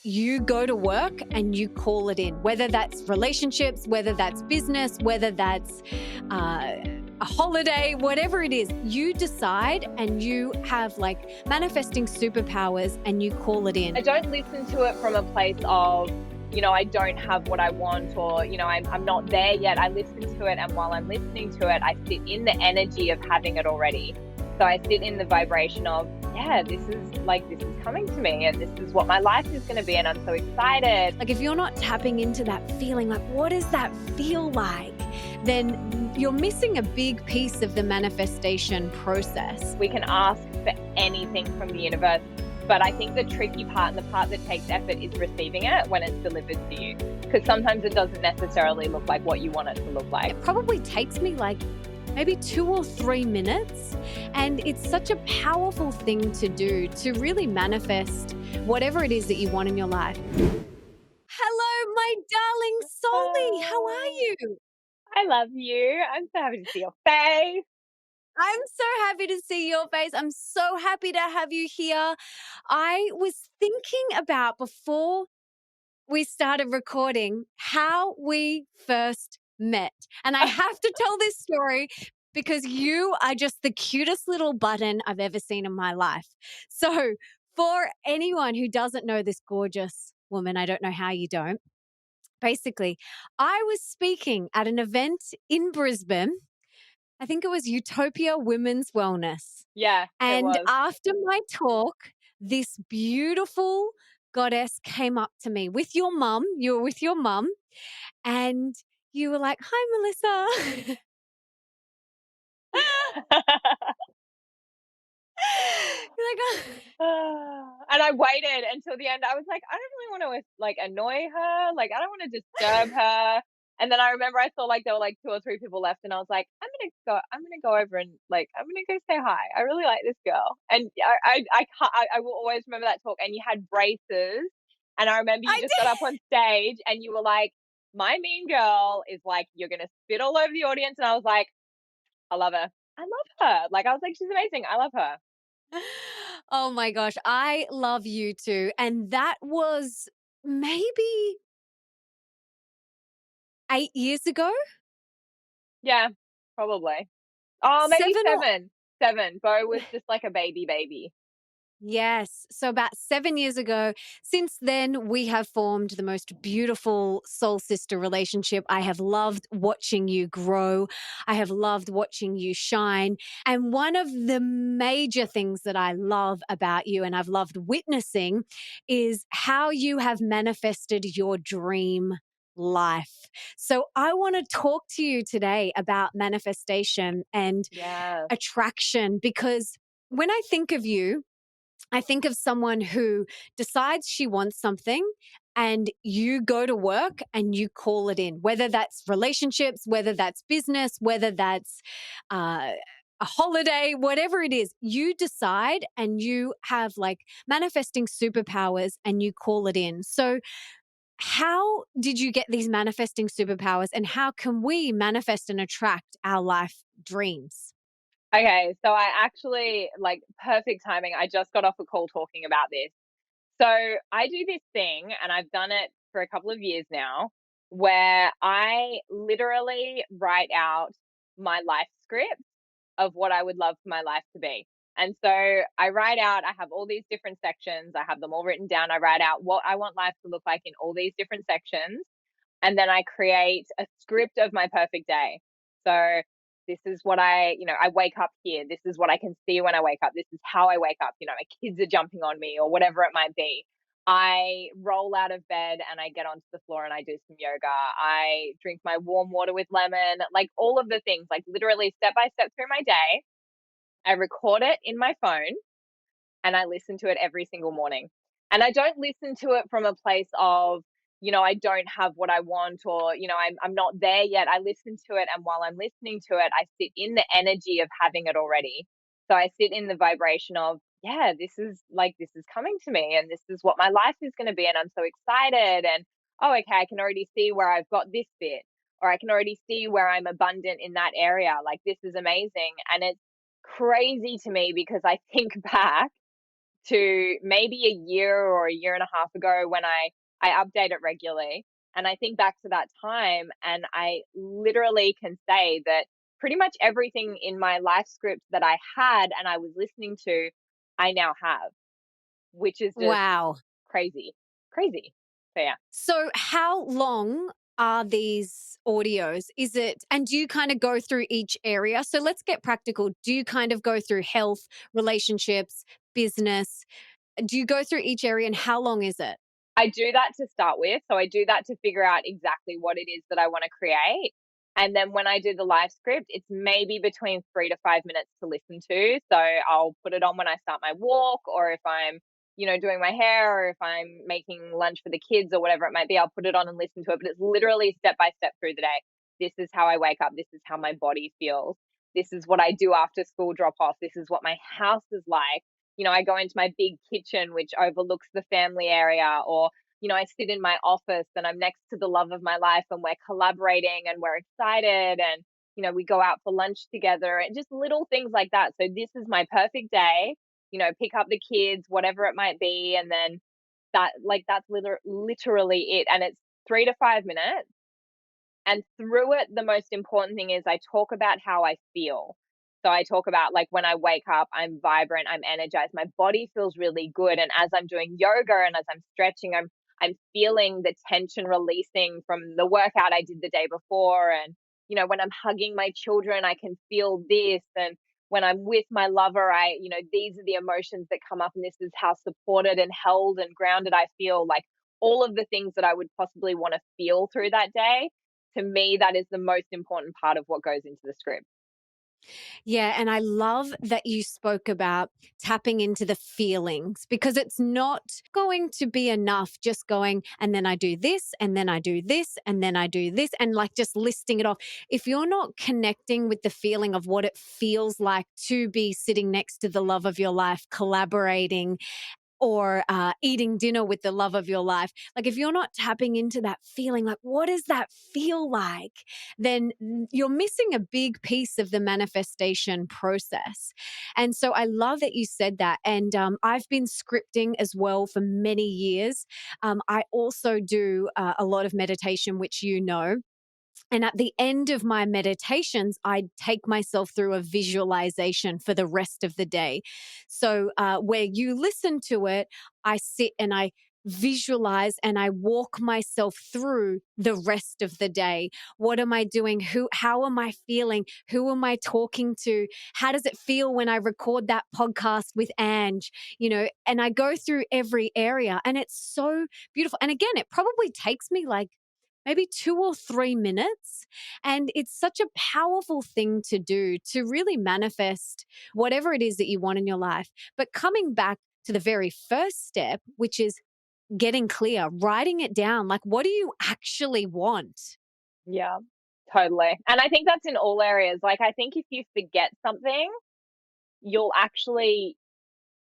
you go to work and you call it in, whether that's relationships, whether that's business, whether that's uh, a holiday, whatever it is, you decide and you have like manifesting superpowers and you call it in. I don't listen to it from a place of, I don't have what I want, or, I'm not there yet. I listen to it, and while I'm listening to it, I sit in the energy of having it already. So I sit in the vibration of, yeah, this is coming to me, and this is what my life is going to be, and I'm so excited. Like, if you're not tapping into that feeling, like, what does that feel like? Then you're missing a big piece of the manifestation process. We can ask for anything from the universe, but I think the tricky part and the part that takes effort is receiving it when it's delivered to you, because sometimes it doesn't necessarily look like what you want it to look like. It probably takes me like maybe 2 or 3 minutes. And it's such a powerful thing to do to really manifest whatever it is that you want in your life. Hello, my darling Soully. How are you? I love you. I'm so happy to see your face. I'm so happy to see your face. I'm so happy to have you here. I was thinking about before we started recording how we first met. And I have to tell this story because you are just the cutest little button I've ever seen in my life. So, for anyone who doesn't know this gorgeous woman, I don't know how you don't. Basically, I was speaking at an event in Brisbane. I think it was Utopia Women's Wellness. Yeah, it And was. after my talk, this beautiful goddess came up to me with your mum. You were with your mum, and you were like, "Hi, Melissa." You're like, "Oh." And I waited until the end. I was like, I don't really want to annoy her. Like, I don't want to disturb her. And then I remember I saw there were 2 or 3 people left, and I was like, I'm gonna go over and I'm gonna go say hi. I really like this girl. And I will always remember that talk. And you had braces, and I remember you I just got up did. on stage and you were like, my mean girl is like, you're gonna spit all over the audience. And I was like, I love her. I love her. I was like, she's amazing. I love her. Oh my gosh, I love you too. And that was maybe 8 years ago? Yeah, probably. Oh, maybe 7 or 7. 7. Bo was just like a baby. Yes. So about 7 years ago, since then, we have formed the most beautiful soul sister relationship. I have loved watching you grow. I have loved watching you shine. And one of the major things that I love about you and I've loved witnessing is how you have manifested your dream life. So I want to talk to you today about manifestation and Yeah. attraction because when I think of you, I think of someone who decides she wants something and you go to work and you call it in, whether that's relationships, whether that's business, whether that's uh, a holiday, whatever it is, you decide and you have like manifesting superpowers and you call it in. So, how did you get these manifesting superpowers and how can we manifest and attract our life dreams? Okay, so I actually perfect timing. I just got off a call talking about this. So I do this thing, and I've done it for a couple of years now, where I literally write out my life script of what I would love for my life to be. And so I write out, I have all these different sections, I have them all written down. I write out what I want life to look like in all these different sections. And then I create a script of my perfect day. So this is what I wake up here. This is what I can see when I wake up. This is how I wake up. My kids are jumping on me or whatever it might be. I roll out of bed and I get onto the floor and I do some yoga. I drink my warm water with lemon, all of the things, literally step by step through my day. I record it in my phone and I listen to it every single morning. And I don't listen to it from a place of, I don't have what I want, or, I'm not there yet. I listen to it. And while I'm listening to it, I sit in the energy of having it already. So I sit in the vibration of, yeah, this is coming to me and this is what my life is going to be. And I'm so excited. And, oh, okay, I can already see where I've got this bit, or I can already see where I'm abundant in that area. This is amazing. And it's crazy to me because I think back to maybe a year or a year and a half ago when I update it regularly. And I think back to that time, and I literally can say that pretty much everything in my life script that I had and I was listening to, I now have, which is just Wow. crazy, crazy. So yeah. So, how long are these audios? Is it, and do you kind of go through each area? So, let's get practical. Do you kind of go through health, relationships, business? Do you go through each area and how long is it? I do that to start with. So I do that to figure out exactly what it is that I want to create. And then when I do the live script, it's maybe between 3 to 5 minutes to listen to. So I'll put it on when I start my walk, or if I'm, doing my hair, or if I'm making lunch for the kids or whatever it might be, I'll put it on and listen to it. But it's literally step by step through the day. This is how I wake up. This is how my body feels. This is what I do after school drop off. This is what my house is like. I go into my big kitchen, which overlooks the family area, or, I sit in my office and I'm next to the love of my life and we're collaborating and we're excited and, we go out for lunch together and just little things like that. So this is my perfect day, pick up the kids, whatever it might be. And then that's literally it. And it's 3 to 5 minutes. And through it, the most important thing is I talk about how I feel. So I talk about like when I wake up, I'm vibrant, I'm energized, my body feels really good. And as I'm doing yoga and as I'm stretching, I'm feeling the tension releasing from the workout I did the day before. And, when I'm hugging my children, I can feel this. And when I'm with my lover, these are the emotions that come up, and this is how supported and held and grounded I feel. Like all of the things that I would possibly want to feel through that day, to me, that is the most important part of what goes into the script. Yeah, and I love that you spoke about tapping into the feelings because it's not going to be enough just going, and then I do this, and then I do this, and then I do this, and like just listing it off. If you're not connecting with the feeling of what it feels like to be sitting next to the love of your life, collaborating, or eating dinner with the love of your life. Like, if you're not tapping into that feeling, like, what does that feel like? Then you're missing a big piece of the manifestation process. And so I love that you said that. And I've been scripting as well for many years. I also do a lot of meditation, which you know. And at the end of my meditations, I take myself through a visualization for the rest of the day. So, where you listen to it, I sit and I visualize and I walk myself through the rest of the day. What am I doing? How am I feeling? Who am I talking to? How does it feel when I record that podcast with Ange? And I go through every area and it's so beautiful. And again, it probably takes me like maybe 2 or 3 minutes. And it's such a powerful thing to do to really manifest whatever it is that you want in your life. But coming back to the very first step, which is getting clear, writing it down, like, what do you actually want? Yeah, totally. And I think that's in all areas. Like, I think if you forget something, you'll actually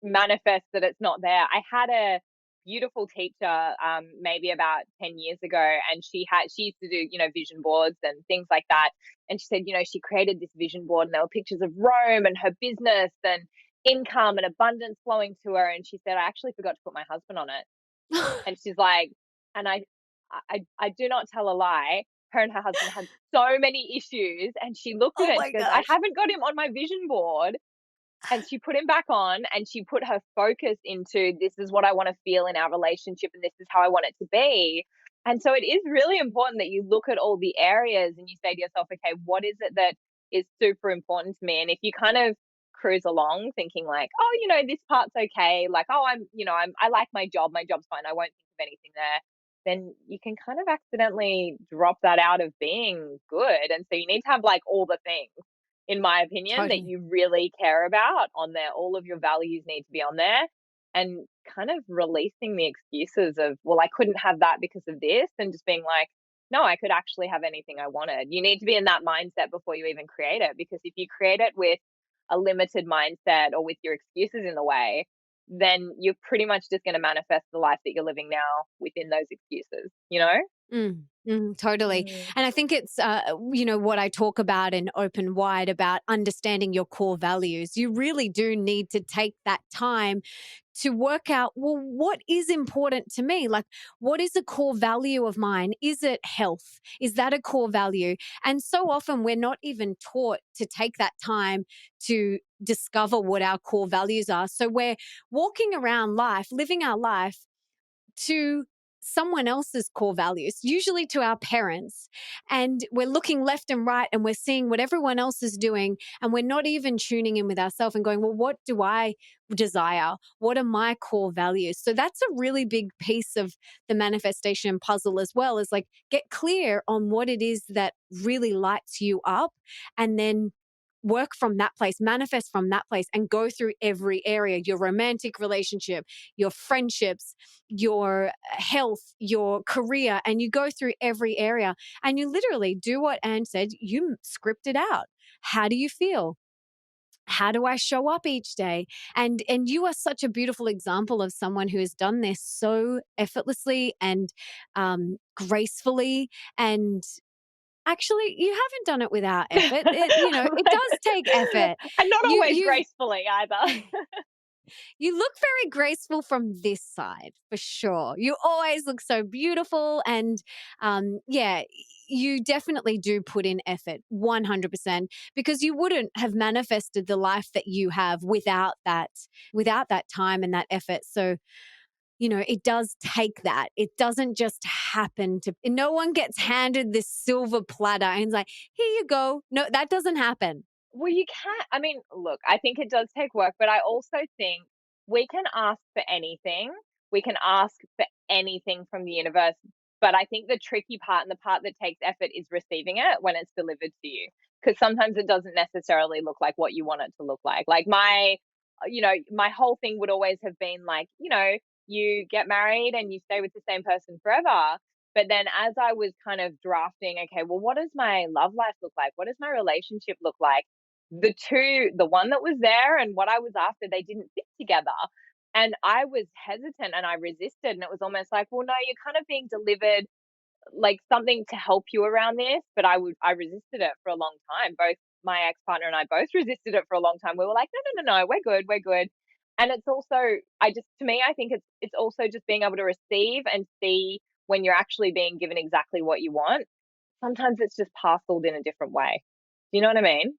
manifest that it's not there. I had a beautiful teacher, maybe about 10 years ago, and she used to do, vision boards and things like that. And she said, she created this vision board and there were pictures of Rome and her business and income and abundance flowing to her. And she said, I actually forgot to put my husband on it. And she's like, and I do not tell a lie. Her and her husband had so many issues, and she looked at Oh it and my she goes, I gosh. haven't got him on my vision board. And she put him back on and she put her focus into, this is what I want to feel in our relationship and this is how I want it to be. And so it is really important that you look at all the areas and you say to yourself, okay, what is it that is super important to me? And if you kind of cruise along thinking like, oh, this part's okay, like, oh, I like my job's fine, I won't think of anything there, then you can kind of accidentally drop that out of being good. And so you need to have like all the things, in my opinion, that Totally. you really care about on there. All of your values need to be on there, and kind of releasing the excuses of, well, I couldn't have that because of this, and just being like, no, I could actually have anything I wanted. You need to be in that mindset before you even create it, because if you create it with a limited mindset or with your excuses in the way, then you're pretty much just going to manifest the life that you're living now within those excuses, you know? Totally. Mm. And I think it's, what I talk about in Open Wide about understanding your core values. You really do need to take that time to work out, well, what is important to me? Like, what is a core value of mine? Is it health? Is that a core value? And so often we're not even taught to take that time to discover what our core values are. So we're walking around life, living our life to someone else's core values, usually to our parents. And we're looking left and right and we're seeing what everyone else is doing. And we're not even tuning in with ourselves and going, well, what do I desire? What are my core values? So that's a really big piece of the manifestation puzzle as well, is like get clear on what it is that really lights you up, and then work from that place, manifest from that place, and go through every area, your romantic relationship, your friendships, your health, your career, and you go through every area and you literally do what Anne said, you script it out. How do you feel? How do I show up each day? And you are such a beautiful example of someone who has done this so effortlessly and gracefully. And actually, you haven't done it without effort. It does take effort. And not You always you gracefully either. you look very graceful from this side, for sure. You always look so beautiful, and yeah, you definitely do put in effort, 100%, because you wouldn't have manifested the life that you have without that time and that effort. So it does take that. It doesn't just happen no one gets handed this silver platter and it's like, here you go. No, that doesn't happen. Well, you can't. I mean, look, I think it does take work, but I also think we can ask for anything. We can ask for anything from the universe. But I think the tricky part and the part that takes effort is receiving it when it's delivered to you. Because sometimes it doesn't necessarily look like what you want it to look like. Like my whole thing would always have been like, you get married and you stay with the same person forever. But then as I was kind of drafting, okay, well, what does my love life look like? What does my relationship look like? The one that was there and what I was after, they didn't fit together. And I was hesitant and I resisted. And it was almost like, well, no, you're kind of being delivered like something to help you around this. But I resisted it for a long time. Both my ex partner and I both resisted it for a long time. We were like, no, we're good, we're good. And it's also, to me, I think it's also just being able to receive and see when you're actually being given exactly what you want. Sometimes it's just parceled in a different way. Do you know what I mean?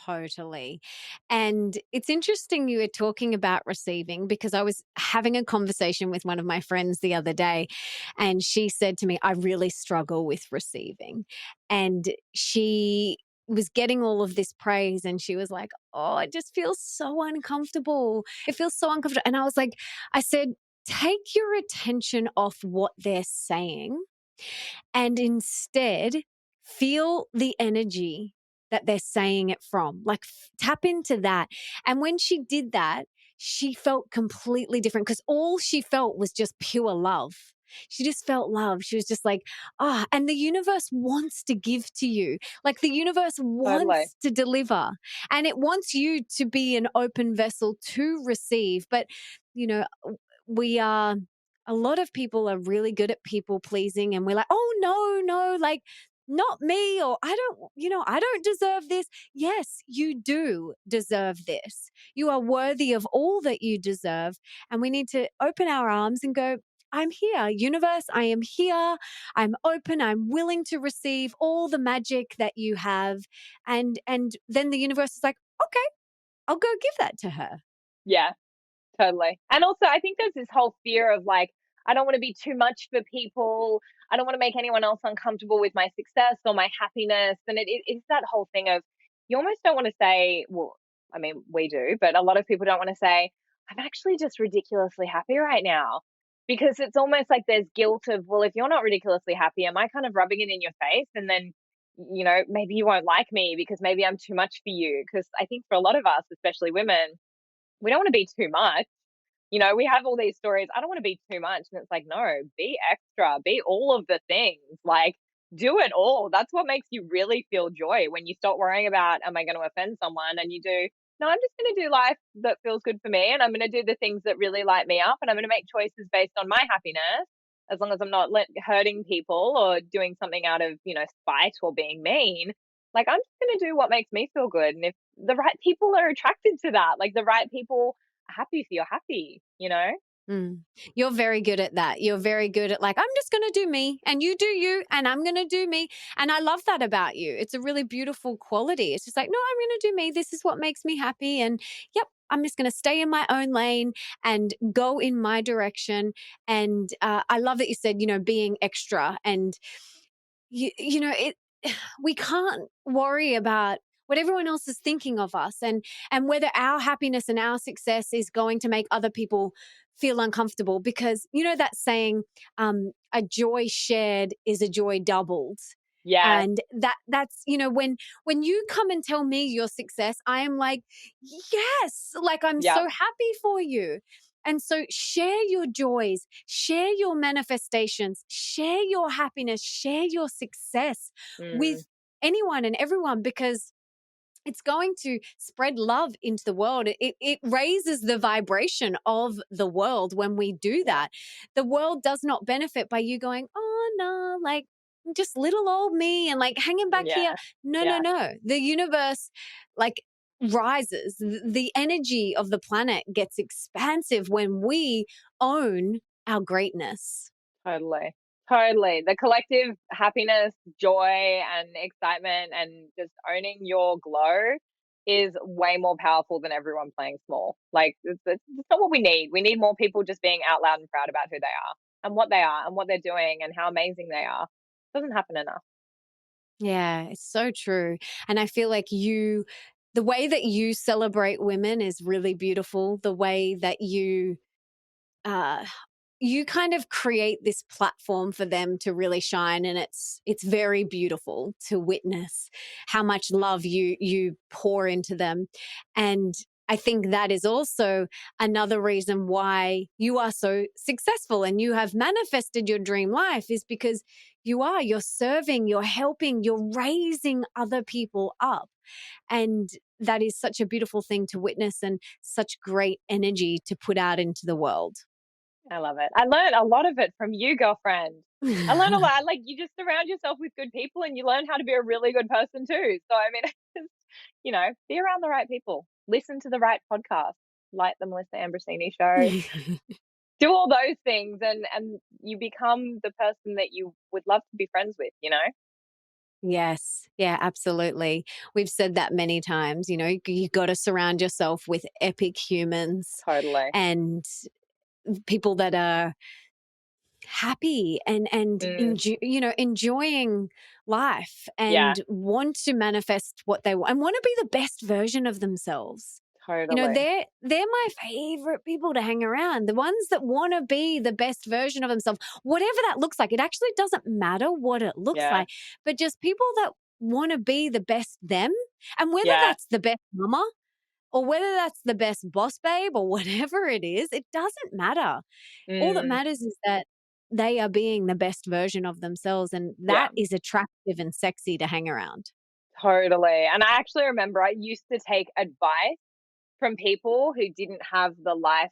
Totally. And it's interesting you were talking about receiving, because I was having a conversation with one of my friends the other day, and she said to me, I really struggle with receiving. And she was getting all of this praise and she was like, oh, it just feels so uncomfortable. It feels so uncomfortable. And I said, take your attention off what they're saying and instead feel the energy that they're saying it from. Like tap into that. And when she did that, she felt completely different because all she felt was just pure love. She just felt love. She was just like, and the universe wants to give to you. Like the universe Totally. wants to deliver and it wants you to be an open vessel to receive. But, you know, we are a lot of people are really good at people pleasing and we're like, oh, no, like not me, or I don't deserve this. Yes, you do deserve this. You are worthy of all that you deserve. And we need to open our arms and go, I'm here, universe. I am here. I'm open. I'm willing to receive all the magic that you have. And then the universe is like, okay, I'll go give that to her. Yeah. Totally. And also, I think there's this whole fear of like, I don't want to be too much for people. I don't want to make anyone else uncomfortable with my success or my happiness. And it's that whole thing of you almost don't want to say, well, I mean, we do, but a lot of people don't want to say, I'm actually just ridiculously happy right now. Because it's almost like there's guilt of, well, if you're not ridiculously happy, am I kind of rubbing it in your face? And then, maybe you won't like me because maybe I'm too much for you. Because I think for a lot of us, especially women, we don't want to be too much. We have all these stories. I don't want to be too much. And it's like, no, be extra, be all of the things. Like, do it all. That's what makes you really feel joy when you stop worrying about, am I going to offend someone? And you do, no, I'm just going to do life that feels good for me. And I'm going to do the things that really light me up. And I'm going to make choices based on my happiness. as long as I'm not hurting people or doing something out of, spite or being mean, like, I'm just going to do what makes me feel good. And if the right people are attracted to that, like the right people are happy if you're happy, you know? Mm. You're very good at that. You're very good at like, I'm just going to do me and you do you and I'm going to do me. And I love that about you. It's a really beautiful quality. It's just like, no, I'm going to do me. This is what makes me happy. And yep, I'm just going to stay in my own lane and go in my direction. And I love that you said, being extra and it we can't worry about what everyone else is thinking of us and whether our happiness and our success is going to make other people feel uncomfortable because that saying a joy shared is a joy doubled. Yes. And that's when you come and tell me your success, I am like, yes, like I'm Yep. so happy for you. And so share your joys, share your manifestations, share your happiness, share your success Mm, with anyone and everyone because it's going to spread love into the world. It raises the vibration of the world when we do yeah. that. The world does not benefit by you going, oh no, like just little old me and like hanging back here. Yeah. No, no, Yeah. no. The universe like rises. The energy of the planet gets expansive when we own our greatness. Totally. Totally. The collective happiness, joy, and excitement, and just owning your glow is way more powerful than everyone playing small. Like, it's not what we need. We need more people just being out loud and proud about who they are and what they're doing and how amazing they are. Doesn't happen enough. Yeah, it's so true. And I feel like the way that you celebrate women is really beautiful. The way that uh, you kind of create this platform for them to really shine, and it's very beautiful to witness how much love you pour into them. And I think that is also another reason why you are so successful and you have manifested your dream life is because you're serving, you're helping, you're raising other people up. And that is such a beautiful thing to witness and such great energy to put out into the world. I love it. I learned a lot of it from you, girlfriend. I learned a lot. Like, you just surround yourself with good people and you learn how to be a really good person too. So, I mean, just, be around the right people, listen to the right podcast, like the Melissa Ambrosini show, do all those things, and you become the person that you would love to be friends with, Yes. Yeah, absolutely. We've said that many times, you got to surround yourself with epic humans Totally. and people that are happy and Mm, enjoying life yeah, and want to manifest what they want and want to be the best version of themselves. totally. They're my favorite people to hang around. The ones that want to be the best version of themselves, whatever that looks like. It actually doesn't matter what it looks Yeah, like, but just people that want to be the best them. And whether yeah. that's the best mama or whether that's the best boss babe or whatever it is, it doesn't matter. All that Mm, matters is that they are being the best version of themselves. And yeah. that is attractive and sexy to hang around. Totally. And I actually remember I used to take advice from people who didn't have the life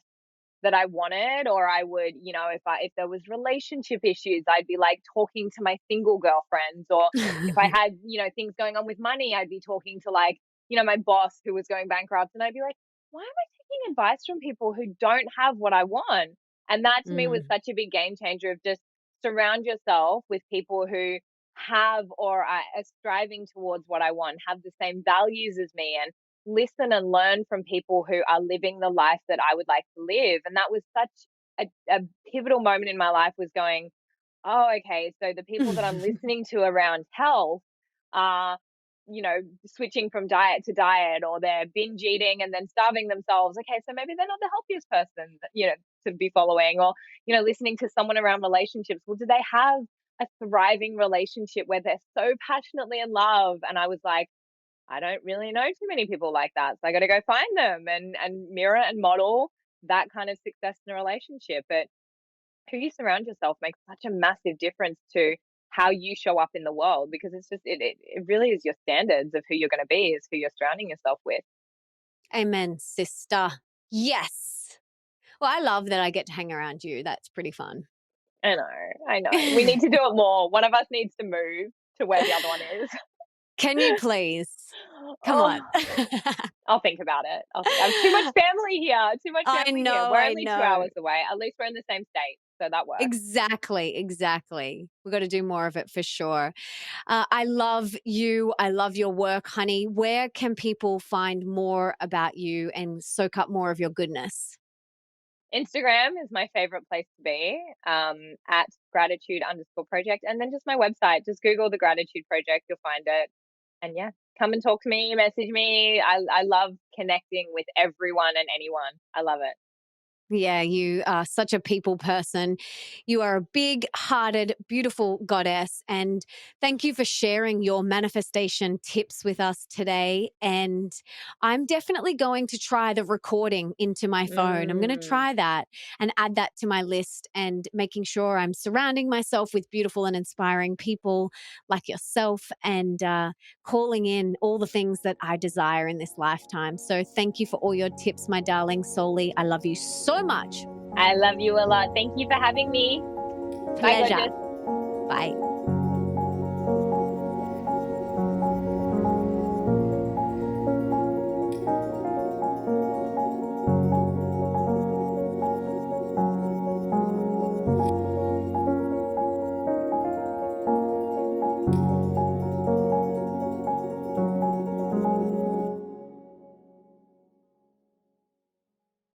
that I wanted, or I would, if there was relationship issues, I'd be like talking to my single girlfriends, or if I had, things going on with money, I'd be talking to like, my boss who was going bankrupt, and I'd be like, why am I taking advice from people who don't have what I want? And that to me was Mm. such a big game changer of just surround yourself with people who have or are striving towards what I want, have the same values as me, and listen and learn from people who are living the life that I would like to live. And that was such a pivotal moment in my life, was going, oh, okay, so the people that I'm listening to around health are, switching from diet to diet, or they're binge eating and then starving themselves. Okay, so maybe they're not the healthiest person, to be following, or, listening to someone around relationships. Well, do they have a thriving relationship where they're so passionately in love? And I was like, I don't really know too many people like that. So I got to go find them and mirror and model that kind of success in a relationship. But who you surround yourself makes such a massive difference to how you show up in the world, because it's just it really is your standards of who you're going to be is who you're surrounding yourself with. Amen, sister. Yes. Well, I love that I get to hang around you. That's pretty fun. I know. We need to do it more. One of us needs to move to where the other one is. Can you please? Come Oh, on. I'll think about it. I have too much family here. Too much I family here. know, We're I only two know. hours away. At least we're in the same state, so that works. Exactly, exactly. We got to do more of it for sure. I love you. I love your work, honey. Where can people find more about you and soak up more of your goodness? Instagram is my favorite place to be, at gratitude_project. And then just my website. Just Google the Gratitude Project, you'll find it. And yeah, come and talk to me, message me. I love connecting with everyone and anyone. I love it. Yeah, you are such a people person. You are a big hearted, beautiful goddess. And thank you for sharing your manifestation tips with us today. And I'm definitely going to try the recording into my phone. I'm going to Mm, try that and add that to my list and making sure I'm surrounding myself with beautiful and inspiring people like yourself and calling in all the things that I desire in this lifetime. So thank you for all your tips, my darling Soli. I love you so much. I love you a lot. Thank you for having me. Bye, Pleasure. gorgeous. Bye.